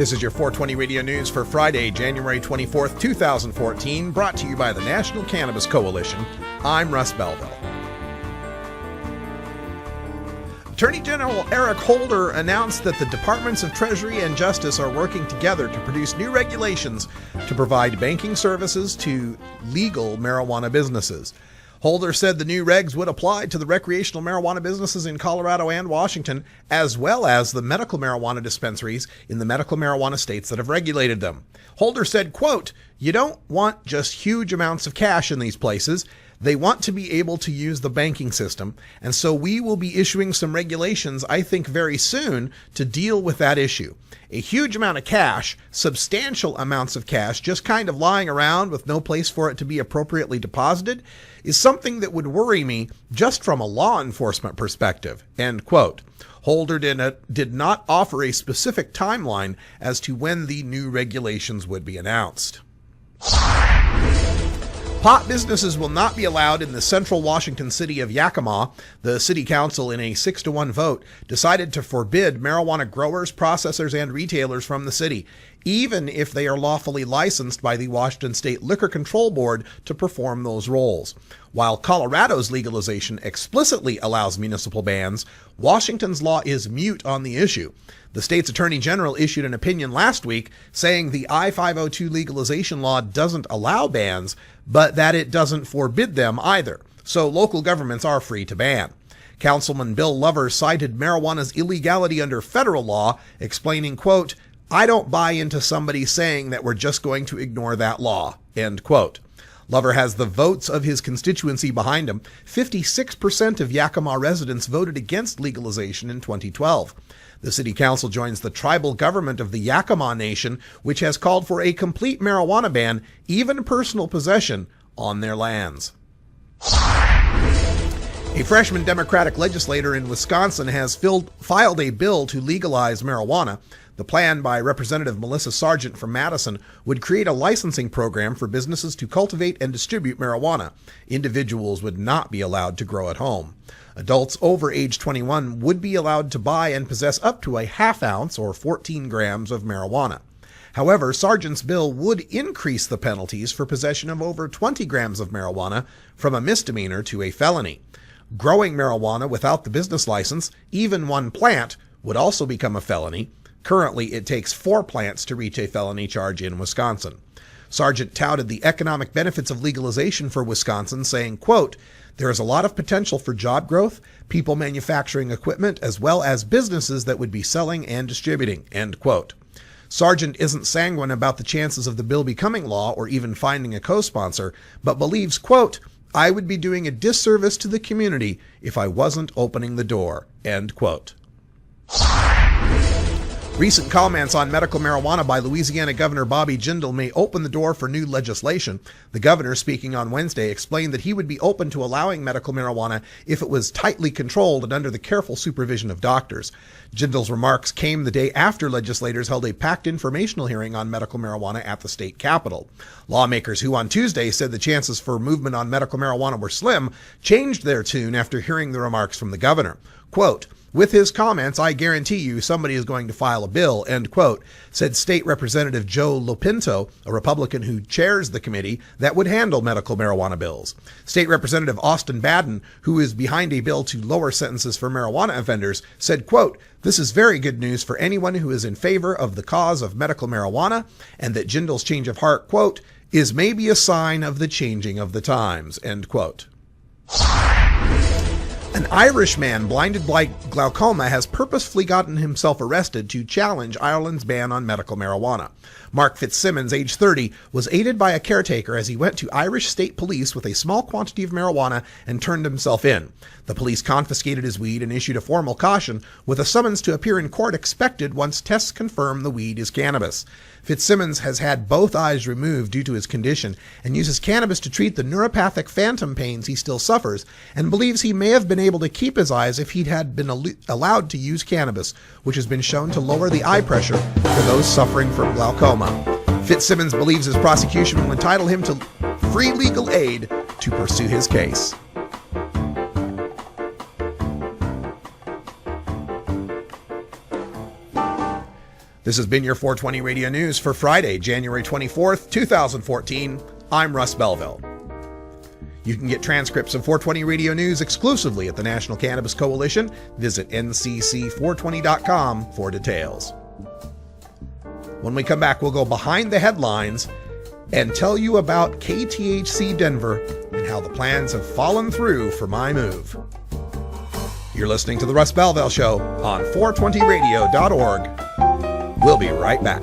This is your 420 Radio News for Friday, January 24th, 2014, brought to you by the National Cannabis Coalition. I'm Russ Belville. Attorney General Eric Holder announced that the Departments of Treasury and Justice are working together to produce new regulations to provide banking services to legal marijuana businesses. Holder said the new regs would apply to the recreational marijuana businesses in Colorado and Washington, as well as the medical marijuana dispensaries in the medical marijuana states that have regulated them. Holder said, quote, "You don't want just huge amounts of cash in these places. They want to be able to use the banking system, and so we will be issuing some regulations, I think, very soon to deal with that issue. A huge amount of cash, substantial amounts of cash, just kind of lying around with no place for it to be appropriately deposited, is something that would worry me just from a law enforcement perspective," end quote. Holder did not offer a specific timeline as to when the new regulations would be announced. Pot businesses will not be allowed in the central Washington city of Yakima. The city council, in a 6-1 vote, decided to forbid marijuana growers, processors, and retailers from the city, even if they are lawfully licensed by the Washington State Liquor Control Board to perform those roles. While Colorado's legalization explicitly allows municipal bans, Washington's law is mute on the issue. The state's attorney general issued an opinion last week saying the I-502 legalization law doesn't allow bans, but that it doesn't forbid them either. So local governments are free to ban. Councilman Bill Lover cited marijuana's illegality under federal law, explaining, quote, "I don't buy into somebody saying that we're just going to ignore that law," end quote. Lover has the votes of his constituency behind him. 56% of Yakima residents voted against legalization in 2012. The city council joins the tribal government of the Yakima Nation, which has called for a complete marijuana ban, even personal possession, on their lands. A freshman Democratic legislator in Wisconsin has filed a bill to legalize marijuana. The plan by Representative Melissa Sargent from Madison would create a licensing program for businesses to cultivate and distribute marijuana. Individuals would not be allowed to grow at home. Adults over age 21 would be allowed to buy and possess up to a half ounce or 14 grams of marijuana. However, Sargent's bill would increase the penalties for possession of over 20 grams of marijuana from a misdemeanor to a felony. Growing marijuana without the business license, even one plant, would also become a felony. Currently, it takes 4 plants to reach a felony charge in Wisconsin. Sargent touted the economic benefits of legalization for Wisconsin, saying, quote, "There is a lot of potential for job growth, people manufacturing equipment, as well as businesses that would be selling and distributing," end quote. Sargent isn't sanguine about the chances of the bill becoming law or even finding a co-sponsor, but believes, quote, "I would be doing a disservice to the community if I wasn't opening the door," end quote. Recent comments on medical marijuana by Louisiana Governor Bobby Jindal may open the door for new legislation. The governor, speaking on Wednesday, explained that he would be open to allowing medical marijuana if it was tightly controlled and under the careful supervision of doctors. Jindal's remarks came the day after legislators held a packed informational hearing on medical marijuana at the state capitol. Lawmakers who on Tuesday said the chances for movement on medical marijuana were slim changed their tune after hearing the remarks from the governor. Quote, "With his comments, I guarantee you somebody is going to file a bill," end quote, said State Representative Joe Lopinto, a Republican who chairs the committee that would handle medical marijuana bills. State Representative Austin Baden, who is behind a bill to lower sentences for marijuana offenders, said, quote, "This is very good news for anyone who is in favor of the cause of medical marijuana, and that Jindal's change of heart, quote, is maybe a sign of the changing of the times," end quote. An Irish man blinded by glaucoma has purposefully gotten himself arrested to challenge Ireland's ban on medical marijuana. Mark Fitzsimmons, age 30, was aided by a caretaker as he went to Irish State Police with a small quantity of marijuana and turned himself in. The police confiscated his weed and issued a formal caution with a summons to appear in court expected once tests confirm the weed is cannabis. Fitzsimmons has had both eyes removed due to his condition and uses cannabis to treat the neuropathic phantom pains he still suffers, and believes he may have been able to keep his eyes if he had been allowed to use cannabis, which has been shown to lower the eye pressure for those suffering from glaucoma. Fitzsimmons believes his prosecution will entitle him to free legal aid to pursue his case. This has been your 420 Radio News for Friday, January 24th, 2014. I'm Russ Belville. You can get transcripts of 420 Radio News exclusively at the National Cannabis Coalition. Visit ncc420.com for details. When we come back, we'll go behind the headlines and tell you about KTHC Denver and how the plans have fallen through for my move. You're listening to The Russ Belville Show on 420radio.org. We'll be right back.